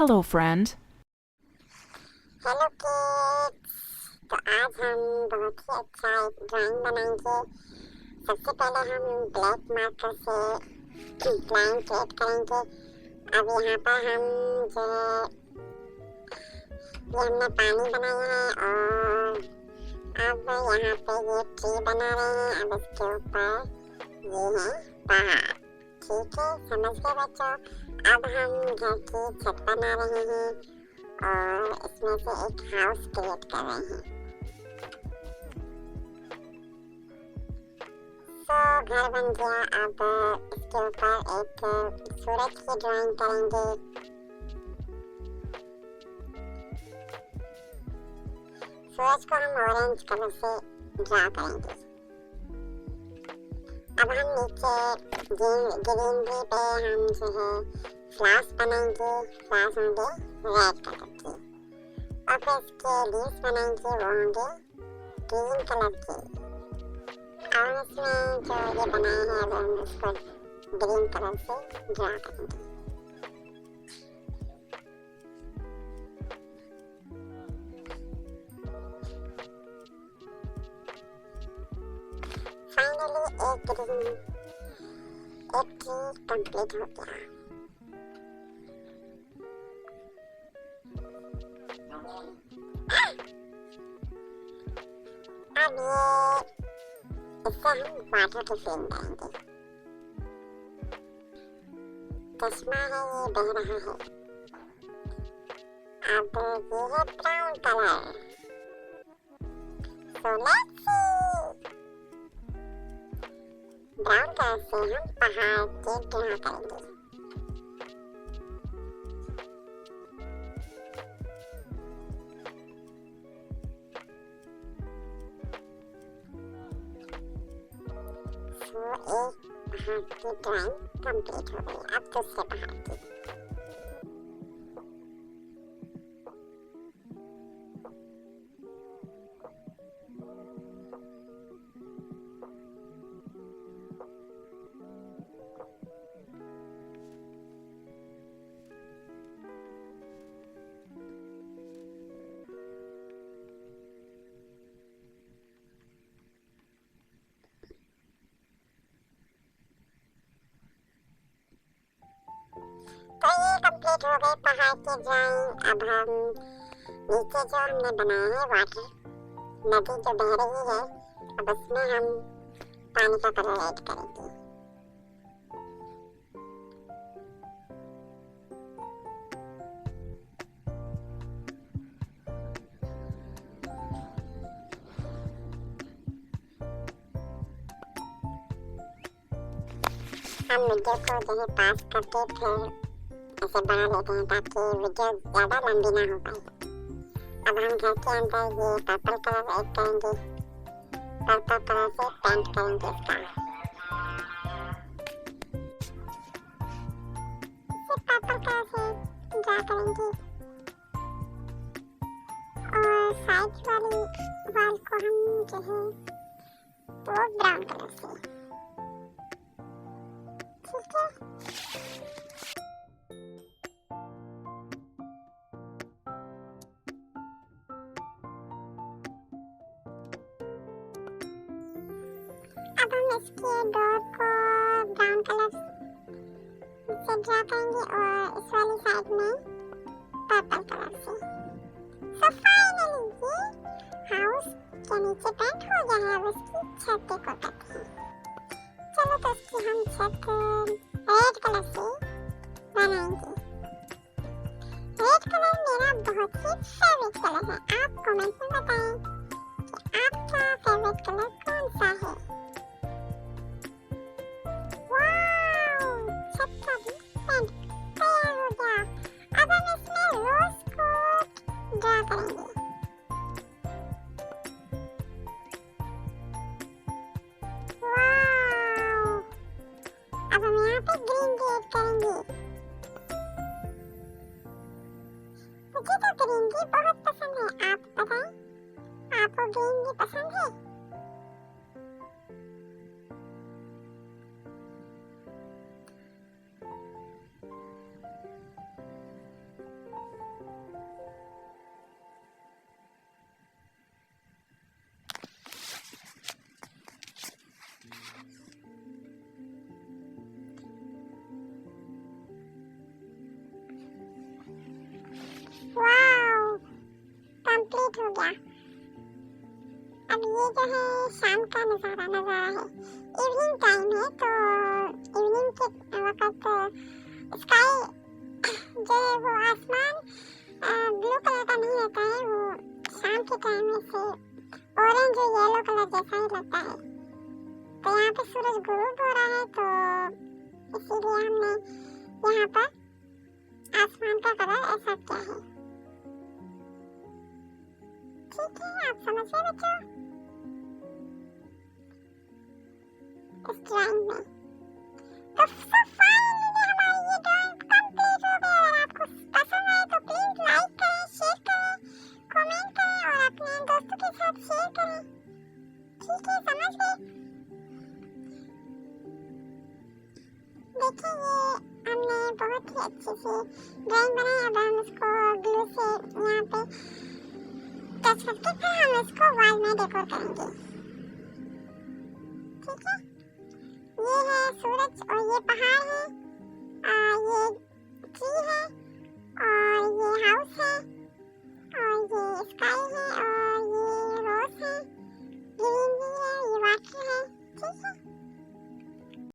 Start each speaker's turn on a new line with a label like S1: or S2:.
S1: Hello, friend.
S2: Hello kids. तो आज हम बहुत ही अच्छा एक ड्राइंग बनाएंगे। सबसे पहले हम ब्लैक मार्कर से लाइन क्रिएट करेंगे। अब यहाँ पर हम जो है ये हमने पानी बनाया है और अब यहाँ पे ये ट्री बना रहे हैं। अब इसके ऊपर ये है पहाड़। ठीक है, समझ गए बच्चों। अब हम घर की छत बना रहे हैं और इसमें से एक हाउस क्रिएट कर रहे हैं। तो घर बन गया। अब इसके ऊपर एक सूरज की ड्राइंग करेंगे। सूरज को हम ऑरेंज कलर से ड्रा करेंगे। अब हम नीचे ग्रीनरी पे हम जो है फ्लावर्स बनाएंगे। फ्लावर्स होंगे रेड कलर के और फिर इसके लीव्स बनाएंगे, वो होंगे ग्रीन कलर के। और इसमें जो ये बनाए हैं वो हम उसको ग्रीन कलर से ड्रा करेंगे। फाइनली एक ट्री कंप्लीट हो गया। अब ये इससे हम वाटर की फिल्म करेंगे। चश्मा है, ये बह रहा है। अब ये है brown colour. So let's see. Brown colour से हम पहाड़ के ड्रा करेंगे। तो एक पहाड़ की ड्राइंग कंप्लीट हो गई। अब दूसरे पहाड़ की। तो ये कंप्लीट हो गई पहाड़ की ड्राइंग। अब हम नीचे जो हमने बनाया है वाटर नदी जो बह रही है, अब उसमें हम पानी का कलर ऐड करेंगे। हम वीडियो को जो है पास करके फिर ऐसे बना लेते हैं ताकि वीडियो ज़्यादा लंबी ना हो पाए। अब हम घर के अंदर ये पर्पल कलर ऐड करेंगे। पर्पल कलर से पेंट करेंगे इसका। इसे पर्पल कलर से ड्रा करेंगे और साइड वाली वॉल को हम जो है वो ब्राउन कलर से। ठीक है। अब हम इसके डोर को ब्राउन कलर से ड्रा करेंगे और इस वाली साइड में पर्पल कलर से। सो फाइनली ये हाउस के नीचे पेंट हो गया है। अब इसकी छत को करते हैं। चलो तो इसकी हम छत रेड कलर से बनाएंगे। रेड कलर मेरा बहुत ही फेवरेट कलर है। आप कमेंट में बताएं कि आपका फेवरेट कलर कौन सा है। छत का भी पेंट तैयार हो गया। अब हम इसमें रोज को ड्रा करेंगे। वाव! अब हम यहाँ पे ग्रीन भी ऐड करेंगे। मुझे तो ग्रीन भी बहुत पसंद है। आप बताएं, आपको ग्रीन भी पसंद है? ये जो है शाम का नज़ारा है, इवनिंग टाइम है। तो इवनिंग के वक्त स्काई जो है वो आसमान ब्लू कलर का नहीं रहता है, वो शाम के टाइम में से ऑरेंज और येलो कलर जैसा ही लगता है। तो यहाँ पे सूरज गुरूब हो रहा है, तो इसीलिए हमने यहाँ पर आसमान का कलर ऐसा किया है। ठीक है, आप समझ गए बच्चों इस ड्राइंग में। तो फाइनली हमारी ये ड्राइंग कंप्लीट हो गई। अगर आपको पसंद आए तो प्लीज लाइक करें, शेयर करें, कमेंट करें और अपने दोस्तों के साथ शेयर करें। ठीक है, समझ गए। देखिए ये हमने बहुत ही अच्छे से ड्राइंग बनाई। अब हम उसको ग्लू से यहाँ पे टच करके फिर हम इसको वॉल में डेकोर करेंगे। ठीक है, ये है सूरज और ये पहाड़ है। ये